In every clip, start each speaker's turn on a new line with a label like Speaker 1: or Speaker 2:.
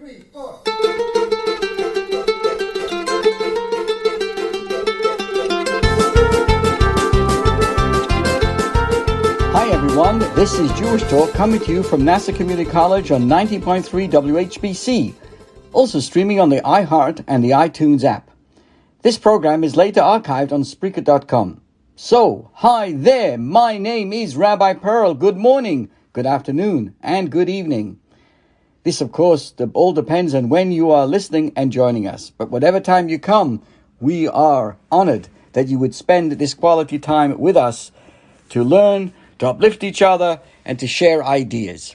Speaker 1: 3, 4.
Speaker 2: Hi everyone, this is Jewish Talk coming to you from Nassau Community College on 90.3 WHPC, also streaming on the iHeart and the iTunes app. This program is later archived on Spreaker.com. So, hi there, my name is Rabbi Perl. Good morning, good afternoon, and good evening. This, of course, all depends on when you are listening and joining us. But whatever time you come, we are honored that you would spend this quality time with us to learn, to uplift each other, and to share ideas.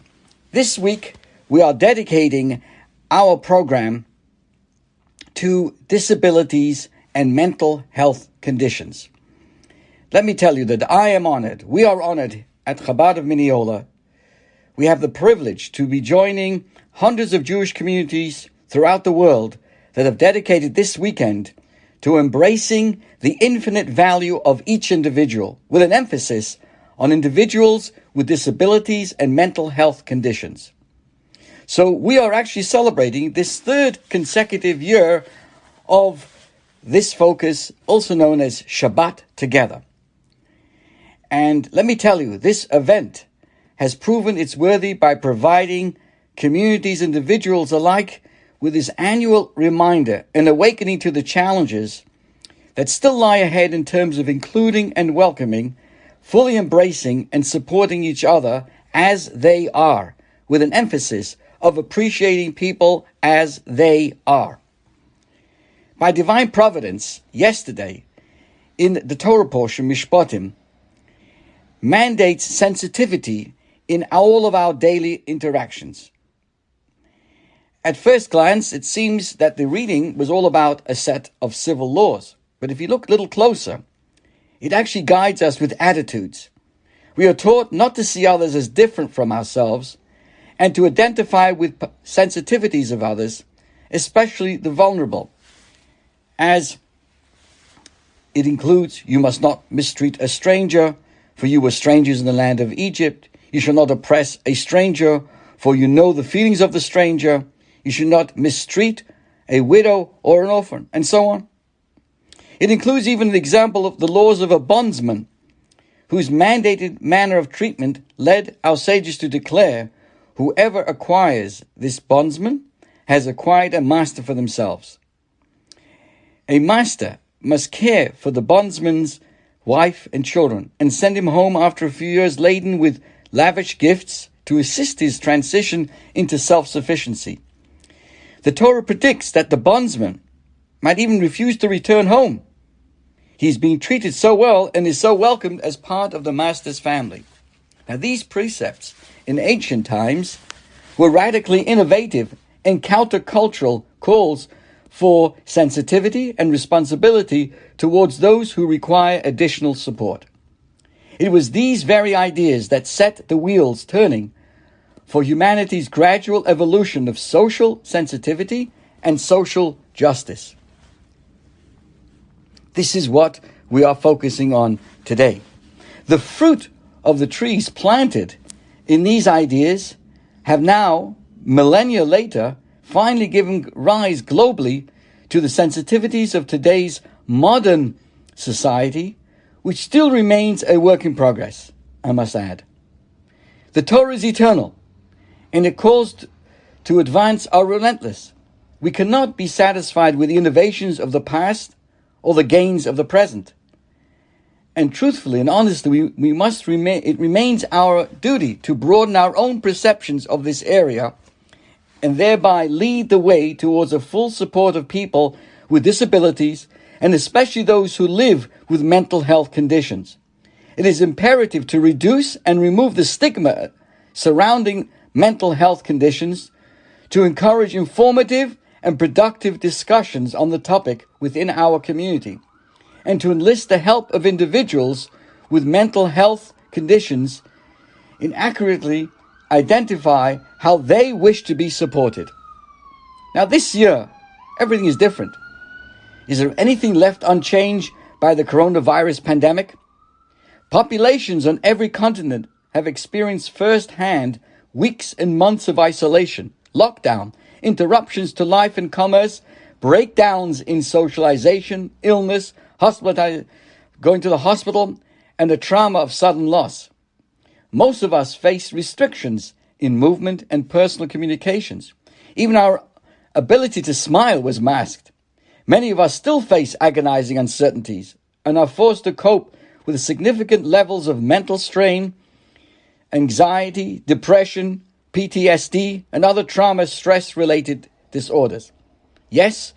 Speaker 2: This week, we are dedicating our program to disabilities and mental health conditions. Let me tell you that I am honored. We are honored at Chabad of Mineola. We have the privilege to be joining hundreds of Jewish communities throughout the world that have dedicated this weekend to embracing the infinite value of each individual, with an emphasis on individuals with disabilities and mental health conditions. So we are actually celebrating this third consecutive year of this focus, also known as Shabbat Together. And let me tell you, this event has proven its worthy by providing communities, individuals alike, with this annual reminder and awakening to the challenges that still lie ahead in terms of including and welcoming, fully embracing and supporting each other as they are, with an emphasis of appreciating people as they are. By divine providence, yesterday, in the Torah portion, Mishpatim, mandates sensitivity in all of our daily interactions. At first glance, it seems that the reading was all about a set of civil laws. But if you look a little closer, it actually guides us with attitudes. We are taught not to see others as different from ourselves and to identify with sensitivities of others, especially the vulnerable. As it includes, you must not mistreat a stranger, for you were strangers in the land of Egypt. You shall not oppress a stranger, for you know the feelings of the stranger. You should not mistreat a widow or an orphan, and so on. It includes even the example of the laws of a bondsman, whose mandated manner of treatment led our sages to declare, whoever acquires this bondsman has acquired a master for themselves. A master must care for the bondsman's wife and children and send him home after a few years laden with lavish gifts to assist his transition into self-sufficiency. The Torah predicts that the bondsman might even refuse to return home. He's being treated so well and is so welcomed as part of the master's family. Now, these precepts in ancient times were radically innovative and countercultural calls for sensitivity and responsibility towards those who require additional support. It was these very ideas that set the wheels turning for humanity's gradual evolution of social sensitivity and social justice. This is what we are focusing on today. The fruit of the trees planted in these ideas have now, millennia later, finally given rise globally to the sensitivities of today's modern society, which still remains a work in progress, I must add. The Torah is eternal, and its calls to advance are relentless. We cannot be satisfied with the innovations of the past or the gains of the present. And truthfully and honestly, it remains our duty to broaden our own perceptions of this area and thereby lead the way towards a full support of people with disabilities, and especially those who live with mental health conditions. It is imperative to reduce and remove the stigma surrounding mental health conditions, to encourage informative and productive discussions on the topic within our community, and to enlist the help of individuals with mental health conditions in accurately identify how they wish to be supported. Now this year, everything is different. Is there anything left unchanged by the coronavirus pandemic? Populations on every continent have experienced firsthand weeks and months of isolation, lockdown, interruptions to life and commerce, breakdowns in socialization, illness, going to the hospital, and the trauma of sudden loss. Most of us face restrictions in movement and personal communications. Even our ability to smile was masked. Many of us still face agonizing uncertainties and are forced to cope with significant levels of mental strain, anxiety, depression, PTSD, and other trauma stress-related disorders. Yes,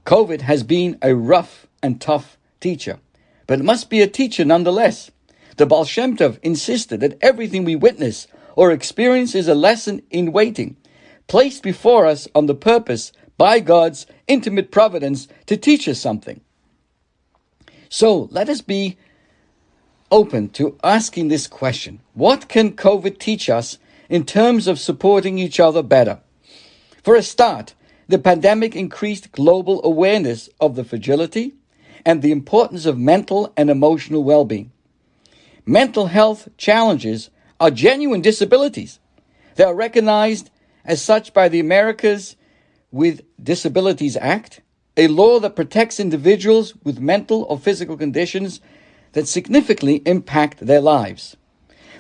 Speaker 2: COVID has been a rough and tough teacher, but it must be a teacher nonetheless. The Baal Shem Tov insisted that everything we witness or experience is a lesson in waiting, placed before us on the purpose by God's intimate providence to teach us something. So let us be open to asking this question. What can COVID teach us in terms of supporting each other better? For a start, the pandemic increased global awareness of the fragility and the importance of mental and emotional well-being. Mental health challenges are genuine disabilities. They are recognized as such by the Americans with Disabilities Act, a law that protects individuals with mental or physical conditions that significantly impact their lives.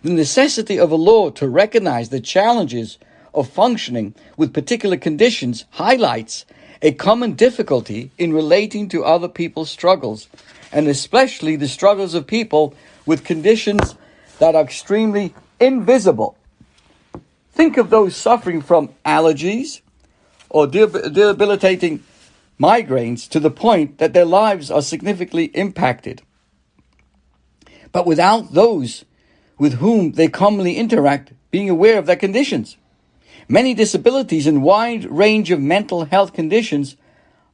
Speaker 2: The necessity of a law to recognize the challenges of functioning with particular conditions highlights a common difficulty in relating to other people's struggles, and especially the struggles of people with conditions that are extremely invisible. Think of those suffering from allergies or debilitating migraines to the point that their lives are significantly impacted, but without those with whom they commonly interact being aware of their conditions. Many disabilities and wide range of mental health conditions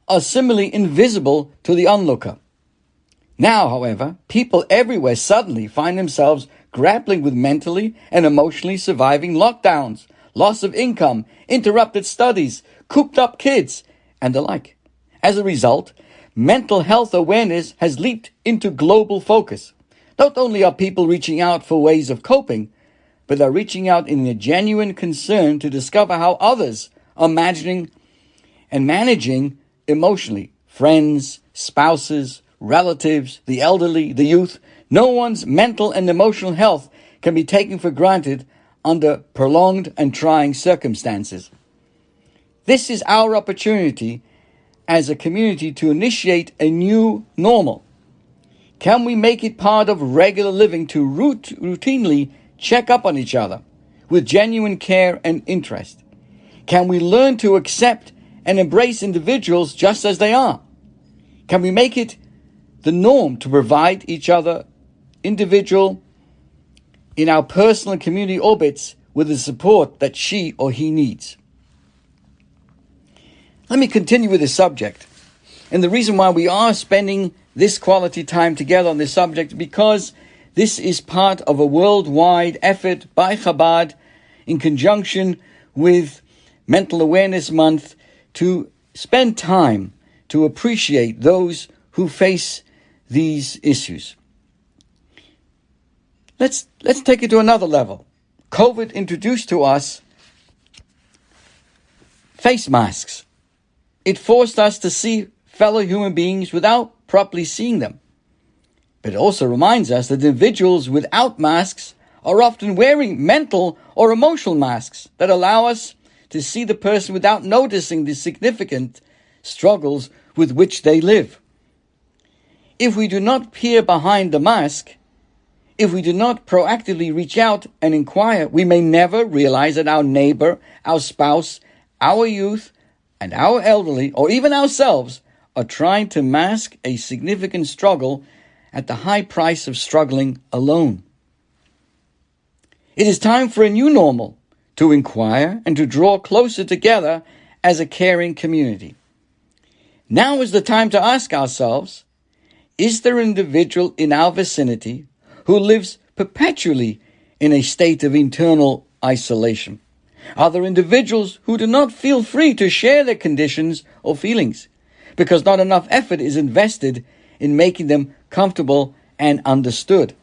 Speaker 2: are similarly invisible to the onlooker. Now, however, people everywhere suddenly find themselves grappling with mentally and emotionally surviving lockdowns, loss of income, interrupted studies, cooped up kids, and the like. As a result, mental health awareness has leaped into global focus. Not only are people reaching out for ways of coping, but they're reaching out in a genuine concern to discover how others are managing emotionally. Friends, spouses, relatives, the elderly, the youth. No one's mental and emotional health can be taken for granted under prolonged and trying circumstances. This is our opportunity as a community to initiate a new normal. Can we make it part of regular living to routinely check up on each other with genuine care and interest? Can we learn to accept and embrace individuals just as they are? Can we make it the norm to provide each other individual in our personal and community orbits with the support that she or he needs? Let me continue with this subject. And the reason why we are spending this quality time together on this subject, because this is part of a worldwide effort by Chabad in conjunction with Mental Awareness Month to spend time to appreciate those who face these issues. Let's take it to another level. COVID introduced to us face masks. It forced us to see fellow human beings without properly seeing them. But it also reminds us that individuals without masks are often wearing mental or emotional masks that allow us to see the person without noticing the significant struggles with which they live. If we do not peer behind the mask, if we do not proactively reach out and inquire, we may never realize that our neighbor, our spouse, our youth, and our elderly, or even ourselves, are trying to mask a significant struggle at the high price of struggling alone. It is time for a new normal, to inquire and to draw closer together as a caring community. Now is the time to ask ourselves, is there an individual in our vicinity who lives perpetually in a state of internal isolation? Are there individuals who do not feel free to share their conditions or feelings because not enough effort is invested in making them comfortable and understood?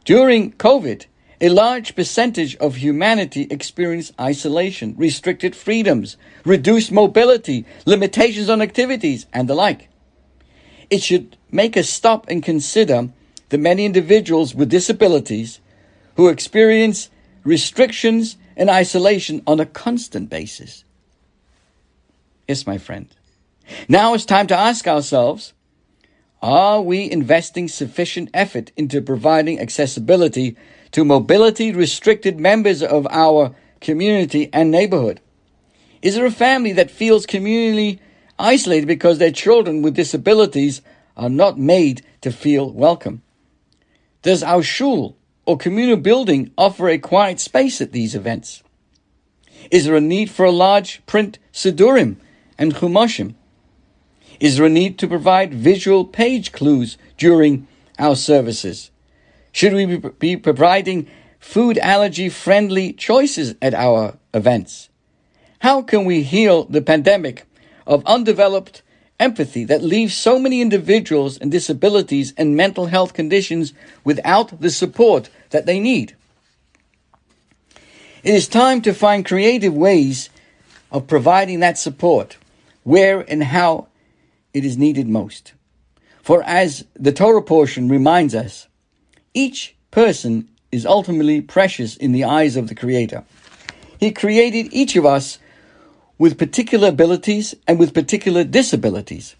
Speaker 2: During COVID, A large percentage of humanity experience isolation, restricted freedoms, reduced mobility, limitations on activities, and the like. It should make us stop and consider the many individuals with disabilities who experience restrictions and isolation on a constant basis. Yes, my friend. Now it's time to ask ourselves, are we investing sufficient effort into providing accessibility to mobility-restricted members of our community and neighborhood? Is there a family that feels communally isolated because their children with disabilities are not made to feel welcome? Does our shul or communal building offer a quiet space at these events? Is there a need for a large print sidurim and chumashim? Is there a need to provide visual page clues during our services? Should we be providing food allergy-friendly choices at our events? How can we heal the pandemic of undeveloped empathy that leaves so many individuals and disabilities and mental health conditions without the support that they need? It is time to find creative ways of providing that support where and how it is needed most. For as the Torah portion reminds us, each person is ultimately precious in the eyes of the Creator. He created each of us with particular abilities and with particular disabilities,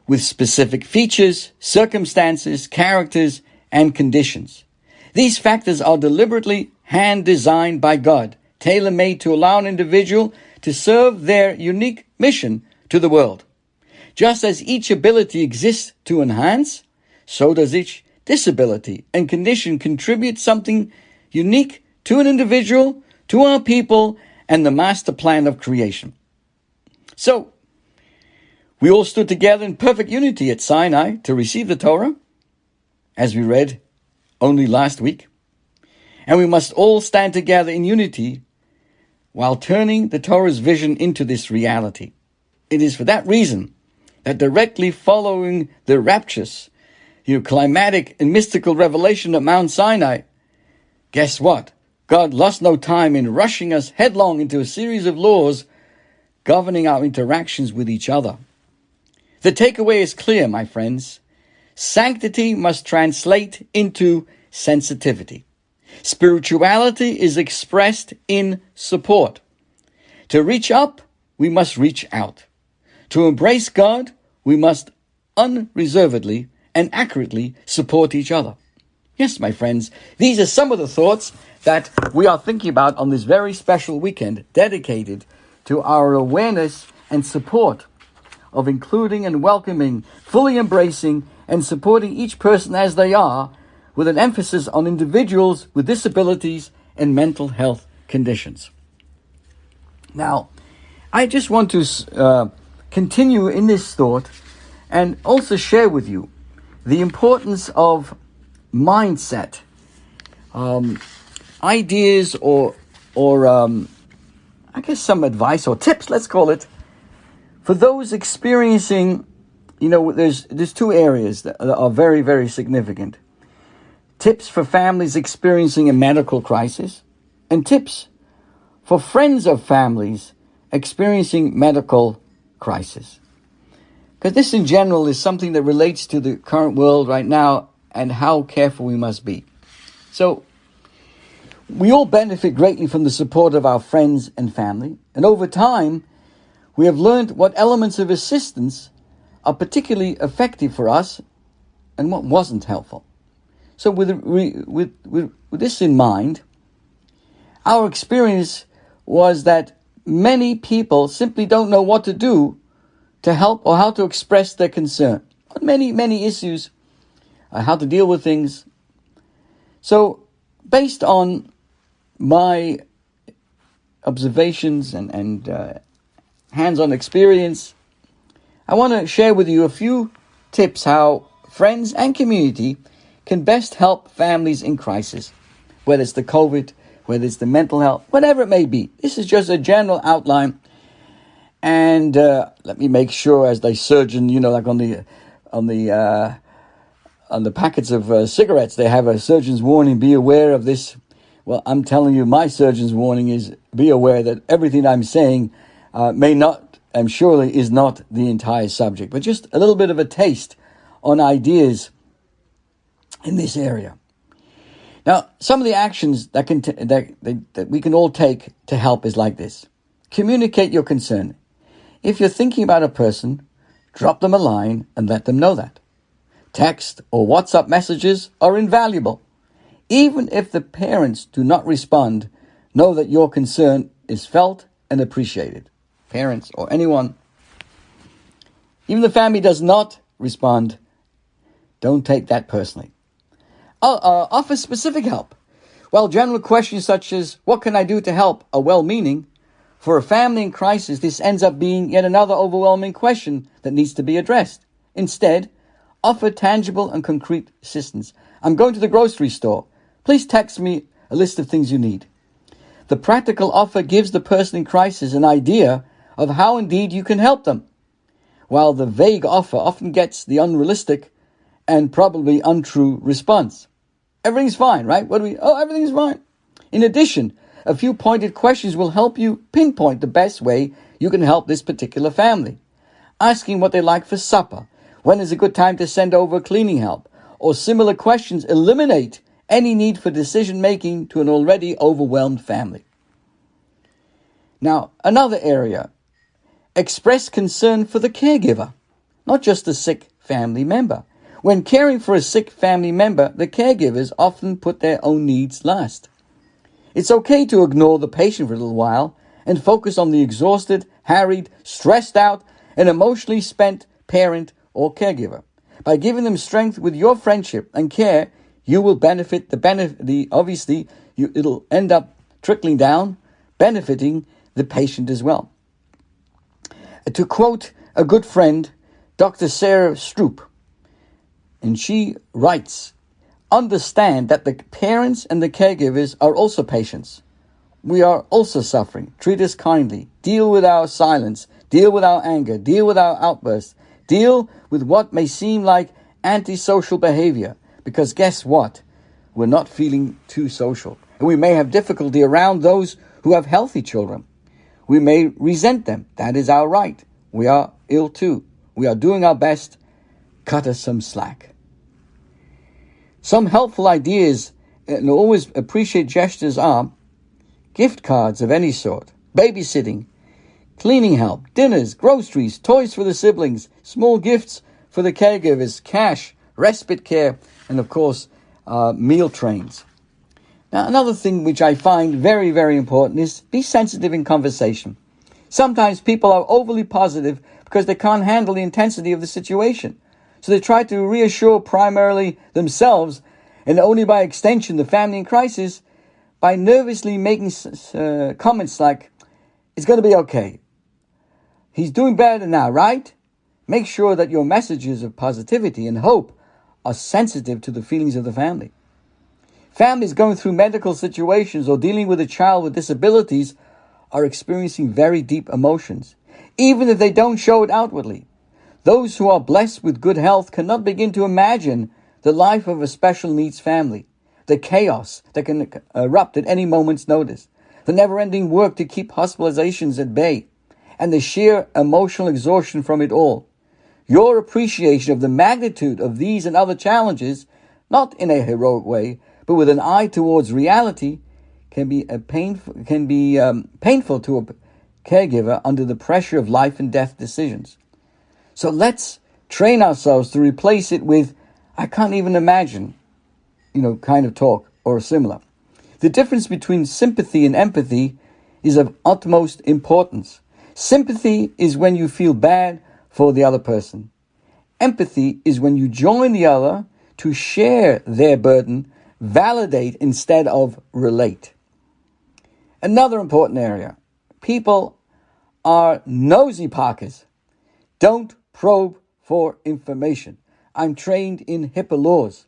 Speaker 2: with specific features, circumstances, characters, and conditions. These factors are deliberately hand-designed by God, tailor-made to allow an individual to serve their unique mission to the world. Just as each ability exists to enhance, so does each disability and condition contribute something unique to an individual, to our people, and the master plan of creation. So, we all stood together in perfect unity at Sinai to receive the Torah, as we read only last week. And we must all stand together in unity while turning the Torah's vision into this reality. It is for that reason that directly following the rapturous, climatic and mystical revelation at Mount Sinai, guess what? God lost no time in rushing us headlong into a series of laws governing our interactions with each other. The takeaway is clear, my friends. Sanctity must translate into sensitivity. Spirituality is expressed in support. To reach up, we must reach out. To embrace God, we must unreservedly and accurately support each other. Yes, my friends, these are some of the thoughts that we are thinking about on this very special weekend dedicated to our awareness and support of including and welcoming, fully embracing and supporting each person as they are, with an emphasis on individuals with disabilities and mental health conditions. Now, I just want to continue in this thought and also share with you the importance of mindset, ideas or I guess some advice or tips, let's call it, for those experiencing, there's two areas that are very, very significant. Tips for families experiencing a medical crisis, and tips for friends of families experiencing medical crisis. Because this in general is something that relates to the current world right now and how careful we must be. So, we all benefit greatly from the support of our friends and family, and over time, we have learned what elements of assistance are particularly effective for us and what wasn't helpful. So with this in mind, our experience was that many people simply don't know what to do to help or how to express their concern on many issues, how to deal with things. So based on my observations and hands-on experience, I want to share with you a few tips how friends and community can best help families in crisis, whether it's the COVID, whether it's the mental health, whatever it may be. This is just a general outline. And let me make sure, as the surgeon, like on the on the packets of cigarettes, they have a surgeon's warning, be aware of this. Well, I'm telling you, my surgeon's warning is be aware that everything I'm saying may not, and surely is not the entire subject, but just a little bit of a taste on ideas in this area. Now, some of the actions that we can all take to help is like this. Communicate your concern. If you're thinking about a person, drop them a line and let them know that. Text or WhatsApp messages are invaluable. Even if the parents do not respond, know that your concern is felt and appreciated. Parents or anyone. Even the family does not respond, don't take that personally. Offer specific help. While general questions such as, what can I do to help, are well-meaning, for a family in crisis, this ends up being yet another overwhelming question that needs to be addressed. Instead, offer tangible and concrete assistance. I'm going to the grocery store. Please text me a list of things you need. The practical offer gives the person in crisis an idea of how indeed you can help them, while the vague offer often gets the unrealistic and probably untrue response. Everything's fine, right? Everything's fine. In addition, a few pointed questions will help you pinpoint the best way you can help this particular family. Asking what they like for supper, when is a good time to send over cleaning help, or similar questions eliminate any need for decision-making to an already overwhelmed family. Now, another area. Express concern for the caregiver, not just the sick family member. When caring for a sick family member, the caregivers often put their own needs last. It's okay to ignore the patient for a little while and focus on the exhausted, harried, stressed out, and emotionally spent parent or caregiver. By giving them strength with your friendship and care, you will benefit it'll end up trickling down, benefiting the patient as well. To quote a good friend, Dr. Sarah Stroop, and she writes, understand that the parents and the caregivers are also patients. We are also suffering. Treat us kindly. Deal with our silence. Deal with our anger. Deal with our outbursts. Deal with what may seem like antisocial behavior. Because guess what? We're not feeling too social. And we may have difficulty around those who have healthy children. We may resent them. That is our right. We are ill too. We are doing our best. Cut us some slack. Some helpful ideas and always appreciate gestures are gift cards of any sort, babysitting, cleaning help, dinners, groceries, toys for the siblings, small gifts for the caregivers, cash, respite care, and of course, meal trains. Now, another thing which I find very, very important is be sensitive in conversation. Sometimes people are overly positive because they can't handle the intensity of the situation. So they try to reassure primarily themselves and only by extension the family in crisis by nervously making comments like, it's going to be okay. He's doing better now, right? Make sure that your messages of positivity and hope are sensitive to the feelings of the family. Families going through medical situations or dealing with a child with disabilities are experiencing very deep emotions, even if they don't show it outwardly. Those who are blessed with good health cannot begin to imagine the life of a special needs family, the chaos that can erupt at any moment's notice, the never-ending work to keep hospitalizations at bay, and the sheer emotional exhaustion from it all. Your appreciation of the magnitude of these and other challenges, not in a heroic way, but with an eye towards reality, can be painful to a caregiver under the pressure of life and death decisions. So let's train ourselves to replace it with, I can't even imagine, kind of talk or similar. The difference between sympathy and empathy is of utmost importance. Sympathy is when you feel bad for the other person. Empathy is when you join the other to share their burden, validate instead of relate. Another important area. People are nosy parkers. Don't probe for information. I'm trained in HIPAA laws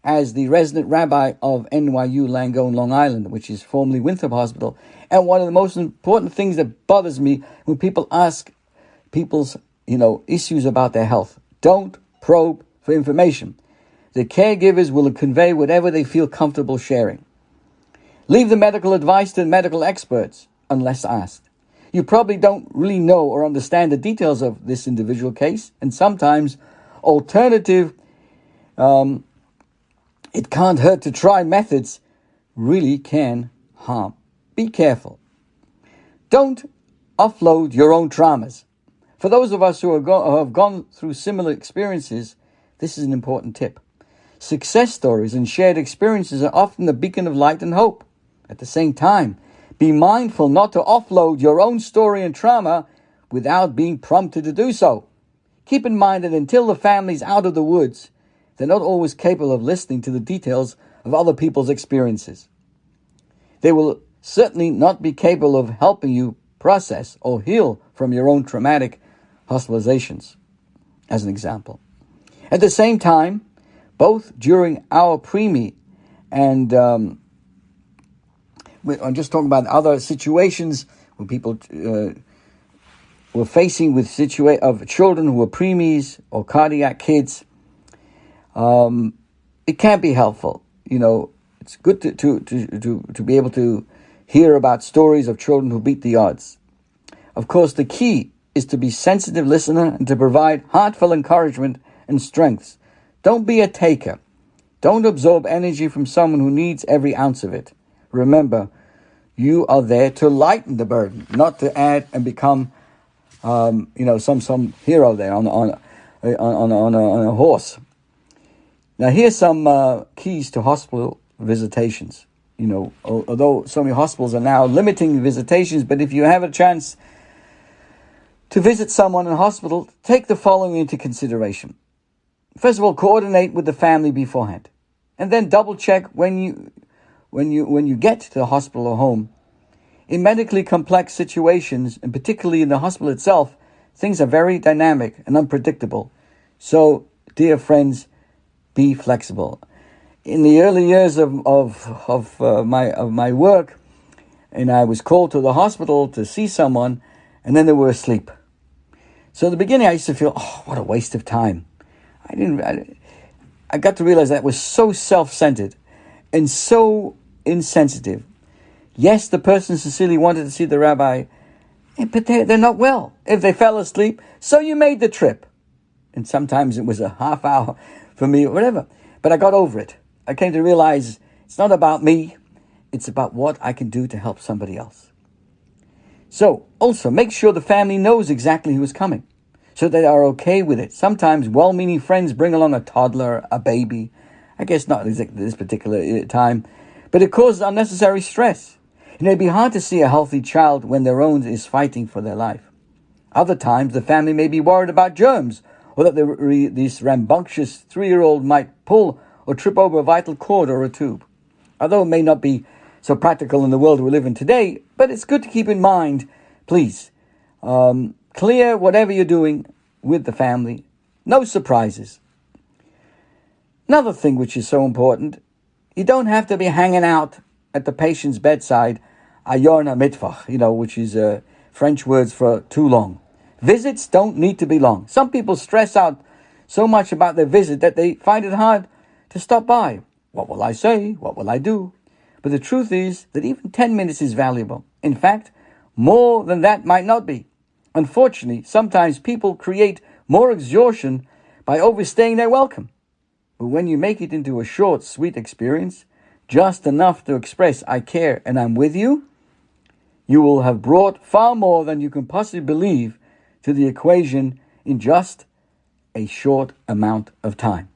Speaker 2: as the resident rabbi of NYU Langone, Long Island, which is formerly Winthrop Hospital. And one of the most important things that bothers me when people ask people's, issues about their health. Don't probe for information. The caregivers will convey whatever they feel comfortable sharing. Leave the medical advice to the medical experts, unless asked. You probably don't really know or understand the details of this individual case, and sometimes alternative, it can't hurt to try methods really can harm. Be careful. Don't offload your own traumas. For those of us who have gone through similar experiences, this is an important tip. Success stories and shared experiences are often a beacon of light and hope. At the same time, be mindful not to offload your own story and trauma without being prompted to do so. Keep in mind that until the family's out of the woods, they're not always capable of listening to the details of other people's experiences. They will certainly not be capable of helping you process or heal from your own traumatic hospitalizations, as an example. At the same time, both during our preemie and I'm just talking about other situations when people were facing with of children who were preemies or cardiac kids. It can be helpful. It's good to be able to hear about stories of children who beat the odds. Of course, the key is to be a sensitive listener and to provide heartfelt encouragement and strength. Don't be a taker. Don't absorb energy from someone who needs every ounce of it. Remember, you are there to lighten the burden, not to add and become, some hero there on a horse. Now, here's some keys to hospital visitations. Although so many hospitals are now limiting visitations, but if you have a chance to visit someone in a hospital, take the following into consideration. First of all, coordinate with the family beforehand, and then double check when you get to the hospital or home. In medically complex situations, and particularly in the hospital itself, things are very dynamic and unpredictable. So, dear friends, be flexible. In the early years of my work, and I was called to the hospital to see someone, and then they were asleep. So in the beginning, I used to feel, what a waste of time. I got to realize that was so self-centered and so insensitive. Yes, the person sincerely wanted to see the rabbi, but they're not well. If they fell asleep, so you made the trip. And sometimes it was a half hour for me or whatever. But I got over it. I came to realize it's not about me. It's about what I can do to help somebody else. So, also, make sure the family knows exactly who's coming, so they are okay with it. Sometimes well-meaning friends bring along a toddler, a baby. I guess not exactly this particular time, but it causes unnecessary stress. It may be hard to see a healthy child when their own is fighting for their life. Other times, the family may be worried about germs, or that this rambunctious 3-year-old might pull or trip over a vital cord or a tube. Although it may not be so practical in the world we live in today, but it's good to keep in mind, please, clear whatever you're doing with the family. No surprises. Another thing which is so important, you don't have to be hanging out at the patient's bedside, ayorna mitvach, which is French words for too long. Visits don't need to be long. Some people stress out so much about their visit that they find it hard to stop by. What will I say? What will I do? But the truth is that even 10 minutes is valuable. In fact, more than that might not be. Unfortunately, sometimes people create more exhaustion by overstaying their welcome. But when you make it into a short, sweet experience, just enough to express I care and I'm with you, you will have brought far more than you can possibly believe to the equation in just a short amount of time.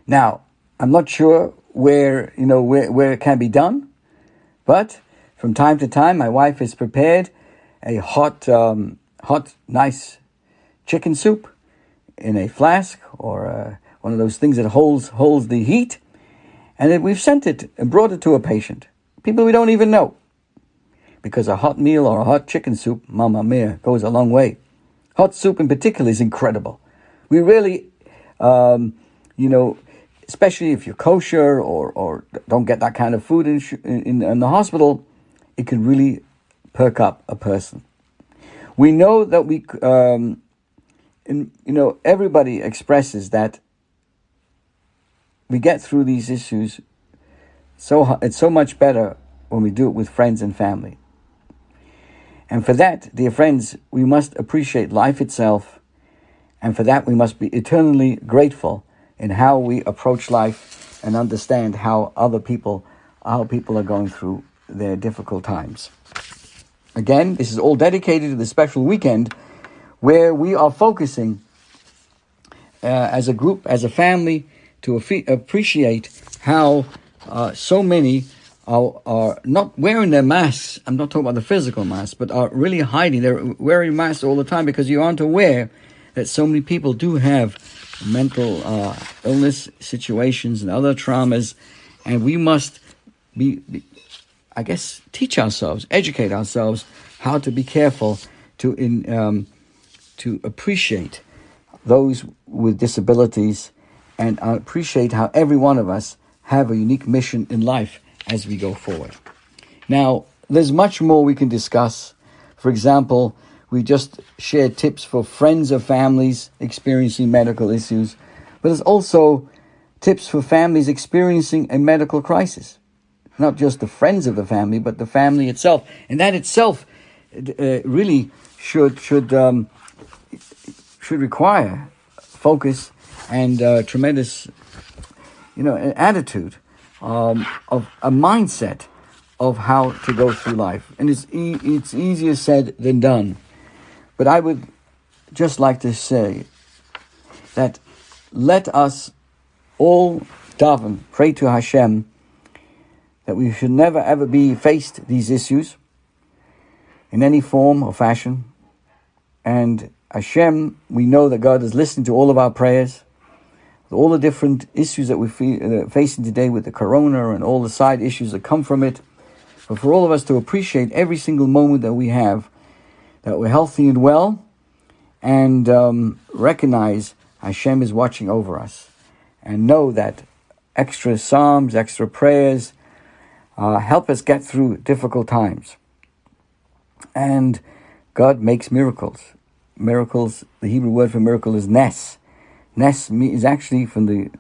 Speaker 2: Now, I'm not sure where it can be done, but from time to time, my wife has prepared a hot, nice chicken soup in a flask or one of those things that holds the heat, and we've sent it and brought it to a patient. People we don't even know, because a hot meal or a hot chicken soup, mamma mia, goes a long way. Hot soup in particular is incredible. We really, especially if you're kosher or don't get that kind of food in the hospital, it can really perk up a person. We know that everybody expresses that we get through these issues, it's so much better when we do it with friends and family. And for that, dear friends, we must appreciate life itself. And for that, we must be eternally grateful in how we approach life and understand how people are going through their difficult times. Again, this is all dedicated to the special weekend where we are focusing as a group, as a family, to appreciate how so many are not wearing their masks. I'm not talking about the physical masks, but are really hiding. They're wearing masks all the time because you aren't aware that so many people do have mental illness situations and other traumas, and we must teach ourselves, educate ourselves how to be careful to appreciate those with disabilities and appreciate how every one of us have a unique mission in life as we go forward. Now, there's much more we can discuss. For example, we just shared tips for friends of families experiencing medical issues, but there's also tips for families experiencing a medical crisis. Not just the friends of the family, but the family itself. And that itself really should require focus and tremendous, an attitude of a mindset of how to go through life. And it's easier said than done. But I would just like to say that let us all daven, pray to Hashem, that we should never ever be faced these issues in any form or fashion. And Hashem, we know that God is listening to all of our prayers, all the different issues that we're facing today with the corona and all the side issues that come from it. But for all of us to appreciate every single moment that we have, that we're healthy and well, and recognize Hashem is watching over us. And know that extra psalms, extra prayers help us get through difficult times. And God makes miracles. Miracles, the Hebrew word for miracle is nes. Nes is actually from the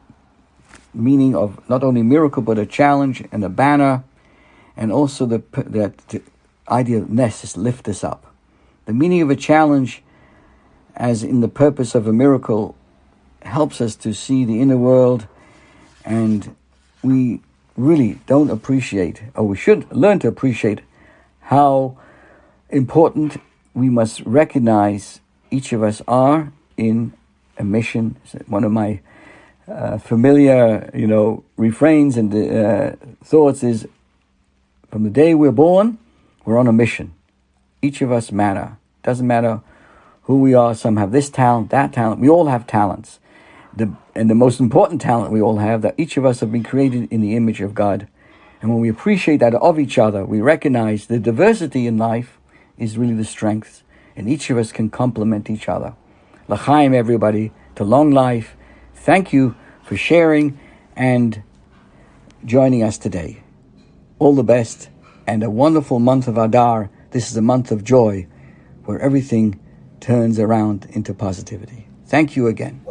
Speaker 2: meaning of not only miracle, but a challenge and a banner. And also the idea of nes is lift us up. The meaning of a challenge, as in the purpose of a miracle, helps us to see the inner world, and we really don't appreciate, or we should learn to appreciate, how important we must recognize each of us are in a mission. One of my familiar, refrains and thoughts is, from the day we're born, we're on a mission. Each of us matter. Doesn't matter who we are. Some have this talent, that talent. We all have talents. And the most important talent we all have, that each of us have been created in the image of God. And when we appreciate that of each other, we recognize the diversity in life is really the strength. And each of us can complement each other. L'chaim, everybody, to long life. Thank you for sharing and joining us today. All the best and a wonderful month of Adar. This is a month of joy where everything turns around into positivity. Thank you again.